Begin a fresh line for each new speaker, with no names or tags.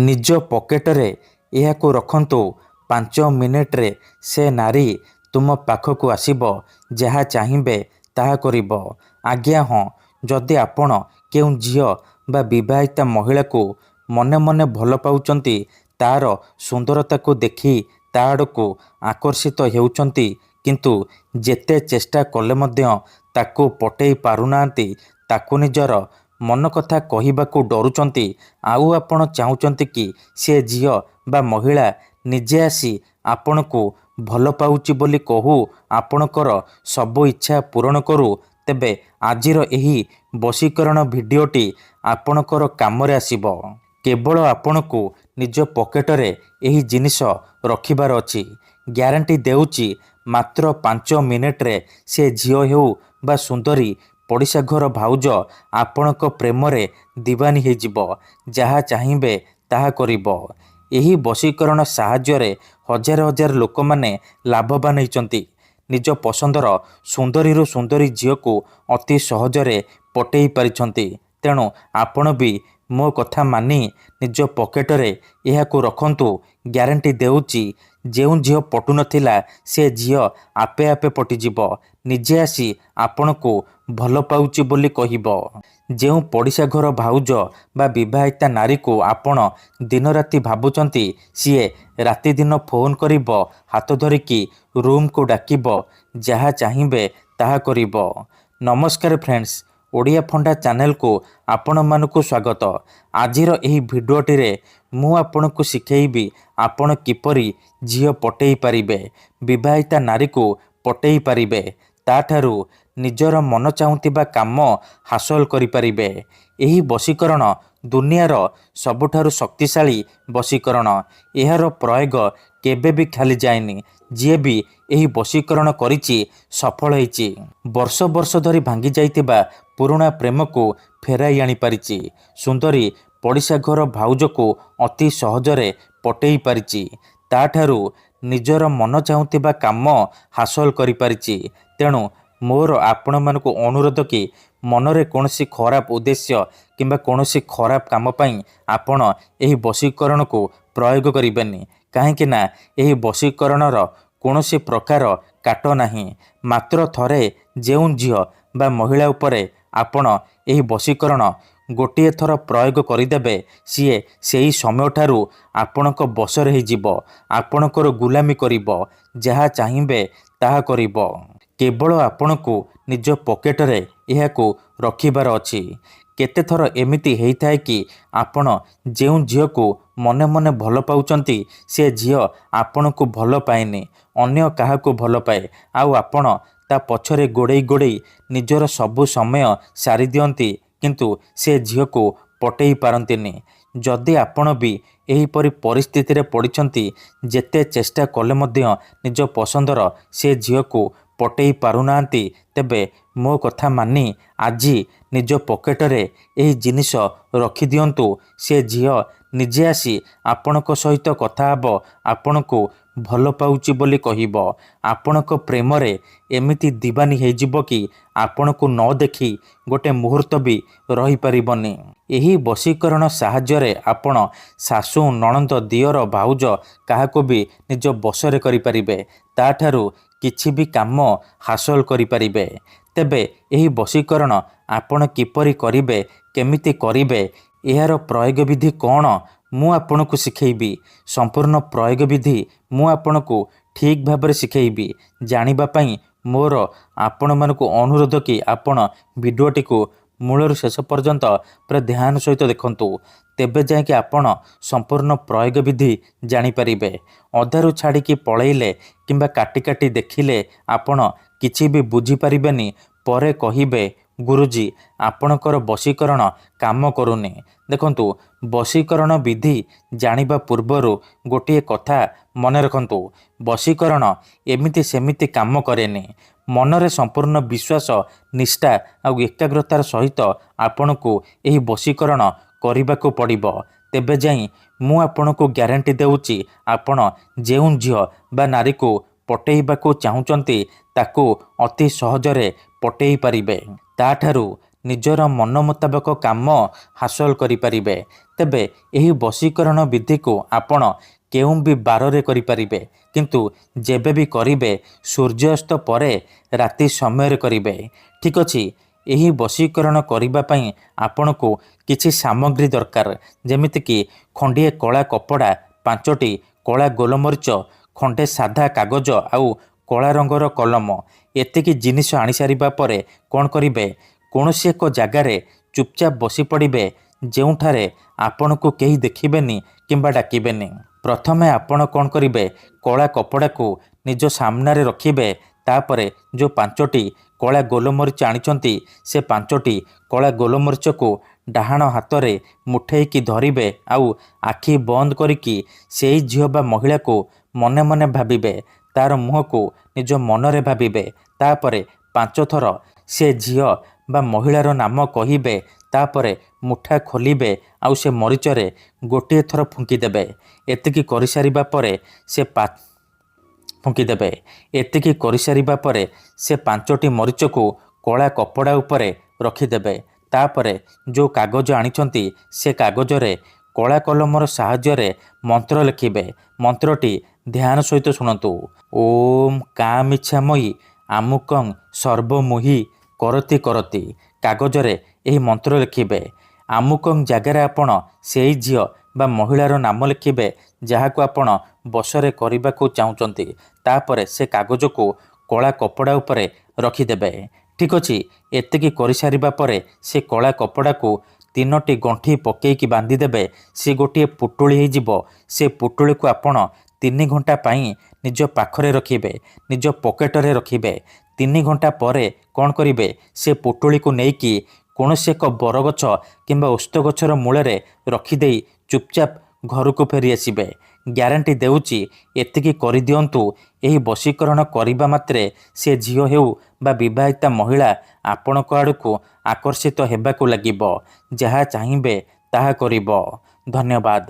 ନିଜ ପକେଟରେ ଏହାକୁ ରଖନ୍ତୁ। 5 ମିନିଟରେ ସେ ନାରୀ ତୁମ ପାଖକୁ ଆସିବ। ଯାହା ଚାହିଁବେ ତାହା କରିବ। ଆଜ୍ଞା ହଁ, ଯଦି ଆପଣ କେଉଁ ଝିଅ ବା ବିବାହିତା ମହିଳାକୁ ମନେ ମନେ ଭଲ ପାଉଛନ୍ତି, ତା'ର ସୁନ୍ଦରତାକୁ ଦେଖି ତା ଆଡ଼କୁ ଆକର୍ଷିତ ହେଉଛନ୍ତି, କିନ୍ତୁ ଯେତେ ଚେଷ୍ଟା କଲେ ମଧ୍ୟ ତାକୁ ପଟେଇ ପାରୁନାହାନ୍ତି, ତାକୁ ନିଜର ମନ କଥା କହିବାକୁ ଡରୁଛନ୍ତି, ଆଉ ଆପଣ ଚାହୁଁଛନ୍ତି କି ସେ ଝିଅ ବା ମହିଳା ନିଜେ ଆସି ଆପଣଙ୍କୁ ଭଲ ପାଉଛି ବୋଲି କହୁ, ଆପଣଙ୍କର ସବୁ ଇଚ୍ଛା ପୂରଣ କରୁ, ତେବେ ଆଜିର ଏହି ବଶୀକରଣ ଭିଡ଼ିଓଟି ଆପଣଙ୍କର କାମରେ ଆସିବ। କେବଳ ଆପଣଙ୍କୁ ନିଜ ପକେଟରେ ଏହି ଜିନିଷ ରଖିବାର ଅଛି। ଗ୍ୟାରେଣ୍ଟି ଦେଉଛି, ମାତ୍ର 5 ମିନିଟରେ ସେ ଝିଅ ହେଉ ବା ସୁନ୍ଦରୀ ପଡ଼ିଶା ଘର ଭାଉଜ ଆପଣଙ୍କ ପ୍ରେମରେ ଦିୱାନୀ ହୋଇଯିବ। ଯାହା ଚାହିଁବେ ତାହା କରିବ। ଏହି ବଶୀକରଣ ସାହାଯ୍ୟରେ ହଜାର ହଜାର ଲୋକମାନେ ଲାଭବାନ ହୋଇଛନ୍ତି। ନିଜ ପସନ୍ଦର ସୁନ୍ଦରୀରୁ ସୁନ୍ଦରୀ ଝିଅକୁ ଅତି ସହଜରେ ପଟେଇ ପାରିଛନ୍ତି। ତେଣୁ ଆପଣ ବି ମୋ କଥା ମାନି ନିଜ ପକେଟରେ ଏହାକୁ ରଖନ୍ତୁ। ଗ୍ୟାରେଣ୍ଟି ଦେଉଛି, ଯେଉଁ ଝିଅ ପଟୁନଥିଲା ସେ ଝିଅ ଆପେ ଆପେ ପଟିଯିବ। ନିଜେ ଆସି ଆପଣଙ୍କୁ ଭଲ ପାଉଛି ବୋଲି କହିବ। ଯେଉଁ ପଡ଼ିଶା ଘର ଭାଉଜ ବା ବିବାହିତା ନାରୀକୁ ଆପଣ ଦିନରାତି ଭାବୁଛନ୍ତି, ସିଏ ରାତିଦିନ ଫୋନ୍ କରିବ, ହାତ ଧରିକି ରୁମ୍କୁ ଡାକିବ, ଯାହା ଚାହିଁବେ ତାହା କରିବ। ନମସ୍କାର ଫ୍ରେଣ୍ଡସ୍, ଓଡ଼ିଆ ଫଣ୍ଡା ଚ୍ୟାନେଲକୁ ଆପଣମାନଙ୍କୁ ସ୍ୱାଗତ। ଆଜିର ଏହି ଭିଡ଼ିଓଟିରେ ମୁଁ ଆପଣଙ୍କୁ ଶିଖେଇବି ଆପଣ କିପରି ଝିଅ ପଟେଇ ପାରିବେ, ବିବାହିତା ନାରୀକୁ ପଟେଇ ପାରିବେ, ତାଠାରୁ ନିଜର ମନ ଚାହୁଁଥିବା କାମ ହାସଲ କରିପାରିବେ। ଏହି ବଶୀକରଣ ଦୁନିଆର ସବୁଠାରୁ ଶକ୍ତିଶାଳୀ ବଶୀକରଣ। ଏହାର ପ୍ରୟୋଗ କେବେ ବି ଖାଲି ଯାଏନି। ଯିଏ ବି ଏହି ବଶୀକରଣ କରିଛି ସଫଳ ହୋଇଛି। ବର୍ଷ ବର୍ଷ ଧରି ଭାଙ୍ଗି ଯାଇଥିବା ପୁରୁଣା ପ୍ରେମକୁ ଫେରାଇ ଆଣିପାରିଛି। ସୁନ୍ଦରୀ ପଡ଼ିଶା ଘର ଭାଉଜକୁ ଅତି ସହଜରେ ପଟେଇ ପାରିଛି। ତାଠାରୁ ନିଜର ମନ ଚାହୁଁଥିବା କାମ ହାସଲ କରିପାରିଛି। ତେଣୁ ମୋର ଆପଣମାନଙ୍କୁ ଅନୁରୋଧ କି ମନରେ କୌଣସି ଖରାପ ଉଦ୍ଦେଶ୍ୟ କିମ୍ବା କୌଣସି ଖରାପ କାମ ପାଇଁ ଆପଣ ଏହି ବଶୀକରଣକୁ ପ୍ରୟୋଗ କରିବେନି। କାହିଁକି ନା ଏହି ବଶୀକରଣର କୌଣସି ପ୍ରକାର କାଟ ନାହିଁ। ମାତ୍ର ଥରେ ଯେଉଁ ଝିଅ ବା ମହିଳା ଉପରେ ଆପଣ ଏହି ବଶୀକରଣ ଗୋଟିଏ ଥର ପ୍ରୟୋଗ କରିଦେବେ, ସିଏ ସେହି ସମୟଠାରୁ ଆପଣଙ୍କ ବଶରେ ହୋଇଯିବ। ଆପଣଙ୍କର ଗୁଲାମୀ କରିବ। ଯାହା ଚାହିଁବେ ତାହା କରିବ। କେବଳ ଆପଣଙ୍କୁ ନିଜ ପକେଟରେ ଏହାକୁ ରଖିବାର ଅଛି। କେତେଥର ଏମିତି ହେଇଥାଏ କି ଆପଣ ଯେଉଁ ଝିଅକୁ ମନେ ମନେ ଭଲ ପାଉଛନ୍ତି, ସେ ଝିଅ ଆପଣଙ୍କୁ ଭଲ ପାଏନି, ଅନ୍ୟ କାହାକୁ ଭଲ ପାଏ, ଆଉ ଆପଣ ତା ପଛରେ ଗୋଡ଼େଇ ଗୋଡ଼େଇ ନିଜର ସବୁ ସମୟ ସାରି ଦିଅନ୍ତି, କିନ୍ତୁ ସେ ଝିଅକୁ ପଟେଇ ପାରନ୍ତିନି। ଯଦି ଆପଣ ବି ଏହିପରି ପରିସ୍ଥିତିରେ ପଡ଼ିଛନ୍ତି, ଯେତେ ଚେଷ୍ଟା କଲେ ମଧ୍ୟ ନିଜ ପସନ୍ଦର ସେ ଝିଅକୁ ପଟେଇ ପାରୁନାହାନ୍ତି, ତେବେ ମୋ କଥା ମାନି ଆଜି ନିଜ ପକେଟରେ ଏହି ଜିନିଷ ରଖିଦିଅନ୍ତୁ। ସେ ଝିଅ ନିଜେ ଆସି ଆପଣଙ୍କ ସହିତ କଥା ହେବ, ଆପଣଙ୍କୁ ଭଲ ପାଉଛି ବୋଲି କହିବ। ଆପଣଙ୍କ ପ୍ରେମରେ ଏମିତି ଦିୱାନୀ ହୋଇଯିବ କି ଆପଣଙ୍କୁ ନ ଦେଖି ଗୋଟେ ମୁହୂର୍ତ୍ତ ବି ରହିପାରିବନି। ଏହି ବଶୀକରଣ ସାହାଯ୍ୟରେ ଆପଣ ଶାଶୁ, ନଣନ୍ଦ, ଦିଅର, ଭାଉଜ କାହାକୁ ବି ନିଜ ବଶରେ କରିପାରିବେ। ତାଠାରୁ କିଛି ବି କାମ ହାସଲ କରିପାରିବେ। ତେବେ ଏହି ବଶୀକରଣ ଆପଣ କିପରି କରିବେ, କେମିତି କରିବେ, ଏହାର ପ୍ରୟୋଗ ବିଧି କ'ଣ, ମୁଁ ଆପଣଙ୍କୁ ଶିଖେଇବି। ସମ୍ପୂର୍ଣ୍ଣ ପ୍ରୟୋଗ ବିଧି ମୁଁ ଆପଣଙ୍କୁ ଠିକ୍ ଭାବରେ ଶିଖେଇବି। ଜାଣିବା ପାଇଁ ମୋର ଆପଣମାନଙ୍କୁ ଅନୁରୋଧ କି ଆପଣ ଭିଡ଼ିଓଟିକୁ ମୂଳରୁ ଶେଷ ପର୍ଯ୍ୟନ୍ତ ପୁରା ଧ୍ୟାନ ସହିତ ଦେଖନ୍ତୁ। ତେବେ ଯାଇକି ଆପଣ ସମ୍ପୂର୍ଣ୍ଣ ପ୍ରୟୋଗ ବିଧି ଜାଣିପାରିବେ। ଅଧାରୁ ଛାଡ଼ିକି ପଳେଇଲେ କିମ୍ବା କାଟି କାଟି ଦେଖିଲେ ଆପଣ କିଛି ବି ବୁଝିପାରିବେନି। ପରେ କହିବେ, ଗୁରୁଜୀ ଆପଣଙ୍କର ବଶୀକରଣ କାମ କରୁନି। ଦେଖନ୍ତୁ, ବଶୀକରଣ ବିଧି ଜାଣିବା ପୂର୍ବରୁ ଗୋଟିଏ କଥା ମନେ ରଖନ୍ତୁ। ବଶୀକରଣ ଏମିତି ସେମିତି କାମ କରେନି। ମନରେ ସମ୍ପୂର୍ଣ୍ଣ ବିଶ୍ୱାସ, ନିଷ୍ଠା ଆଉ ଏକାଗ୍ରତାର ସହିତ ଆପଣଙ୍କୁ ଏହି ବଶୀକରଣ କରିବାକୁ ପଡ଼ିବ। ତେବେ ଯାଇ ମୁଁ ଆପଣଙ୍କୁ ଗ୍ୟାରେଣ୍ଟି ଦେଉଛି, ଆପଣ ଯେଉଁ ଝିଅ ବା ନାରୀକୁ ପଟେଇବାକୁ ଚାହୁଁଛନ୍ତି, ତାକୁ ଅତି ସହଜରେ ପଟେଇ ପାରିବେ। ତାଠାରୁ ନିଜର ମନ ମୁତାବକ କାମ ହାସଲ କରିପାରିବେ। ତେବେ ଏହି ବଶୀକରଣ ବିଧିକୁ ଆପଣ କେଉଁ ବି ବାରରେ କରିପାରିବେ, କିନ୍ତୁ ଯେବେ ବି କରିବେ ସୂର୍ଯ୍ୟାସ୍ତ ପରେ ରାତି ସମୟରେ କରିବେ। ଠିକ୍ ଅଛି। ଏହି ବଶୀକରଣ କରିବା ପାଇଁ ଆପଣଙ୍କୁ କିଛି ସାମଗ୍ରୀ ଦରକାର, ଯେମିତିକି ଖଣ୍ଡିଏ କଳା କପଡ଼ା, 5ଟି କଳା ଗୋଲମରିଚ, ଖଣ୍ଡେ ସାଧା କାଗଜ ଆଉ କଳା ରଙ୍ଗର କଲମ। ଏତିକି ଜିନିଷ ଆଣିସାରିବା ପରେ କ'ଣ କରିବେ, କୌଣସି ଏକ ଜାଗାରେ ଚୁପଚାପ ବସି ପଡ଼ିବେ, ଯେଉଁଠାରେ ଆପଣଙ୍କୁ କେହି ଦେଖିବେନି କିମ୍ବା ଡାକିବେନି। ପ୍ରଥମେ ଆପଣ କ'ଣ କରିବେ, କଳା କପଡ଼ାକୁ ନିଜ ସାମ୍ନାରେ ରଖିବେ। ତାପରେ ଯେଉଁ 5ଟି କଳା ଗୋଲମରିଚ ଆଣିଛନ୍ତି, ସେ 5ଟି କଳା ଗୋଲମରିଚକୁ ଡାହାଣ ହାତରେ ମୁଠେଇକି ଧରିବେ ଆଉ ଆଖି ବନ୍ଦ କରିକି ସେଇ ଝିଅ ବା ମହିଳାକୁ ମନେ ମନେ ଭାବିବେ। ତାର ମୁହଁକୁ ନିଜ ମନରେ ଭାବିବେ। ତାପରେ 5 ଥର ସେ ଝିଅ ବା ମହିଳାର ନାମ କହିବେ। ତାପରେ ମୁଠା ଖୋଲିବେ ଆଉ ସେ ମରିଚରେ ଗୋଟିଏ ଥର ଫୁଙ୍କିଦେବେ। ଏତିକି କରିସାରିବା ପରେ ସେ ଫୁଙ୍କିଦେବେ। ଏତିକି କରିସାରିବା ପରେ ସେ 5ଟି ମରିଚକୁ କଳା କପଡ଼ା ଉପରେ ରଖିଦେବେ। ତାପରେ ଯେଉଁ କାଗଜ ଆଣିଛନ୍ତି, ସେ କାଗଜରେ କଳା କଲମର ସାହାଯ୍ୟରେ ମନ୍ତ୍ର ଲେଖିବେ। ମନ୍ତ୍ରଟି ଧ୍ୟାନ ସହିତ ଶୁଣନ୍ତୁ। ଓମ୍ କାମିଚ୍ଛାମୟୀ ଆମୁକଂ ସର୍ବମୋହି କରତି କରତି। କାଗଜରେ ଏହି ମନ୍ତ୍ର ଲେଖିବେ। ଆମୁକଂ ଜାଗାରେ ଆପଣ ସେଇ ଝିଅ ବା ମହିଳାର ନାମ ଲେଖିବେ, ଯାହାକୁ ଆପଣ ବଶରେ କରିବାକୁ ଚାହୁଁଛନ୍ତି। ତାପରେ ସେ କାଗଜକୁ କଳା କପଡ଼ା ଉପରେ ରଖିଦେବେ। ଠିକ୍ ଅଛି। ଏତିକି କରିସାରିବା ପରେ ସେ କଳା କପଡ଼ାକୁ 3ଟି ଗଣ୍ଠି ପକେଇକି ବାନ୍ଧିଦେବେ। ସେ ଗୋଟିଏ ପୁଟୁଳି ହେଇଯିବ। ସେ ପୁଟୁଳିକୁ ଆପଣ 3 ଘଣ୍ଟା ପାଇଁ ନିଜ ପାଖରେ ରଖିବେ, ନିଜ ପକେଟରେ ରଖିବେ। 3 ଘଣ୍ଟା ପରେ କ'ଣ କରିବେ, ସେ ପୁଟୁଳିକୁ ନେଇକି କୌଣସି ଏକ ବରଗଛ କିମ୍ବା ଓସ୍ତ ଗଛର ମୂଳରେ ରଖିଦେଇ ଚୁପଚାପ ଘରକୁ ଫେରି ଆସିବେ। ଗ୍ୟାରେଣ୍ଟି ଦେଉଛି, ଏତିକି କରିଦିଅନ୍ତୁ। ଏହି ବଶୀକରଣ କରିବା ମାତ୍ରେ ସେ ଝିଅ ହେଉ ବା ବିବାହିତା ମହିଳା ଆପଣଙ୍କ ଆଡ଼କୁ ଆକର୍ଷିତ ହେବାକୁ ଲାଗିବ। ଯାହା ଚାହିଁବେ ତାହା କରିବ। ଧନ୍ୟବାଦ।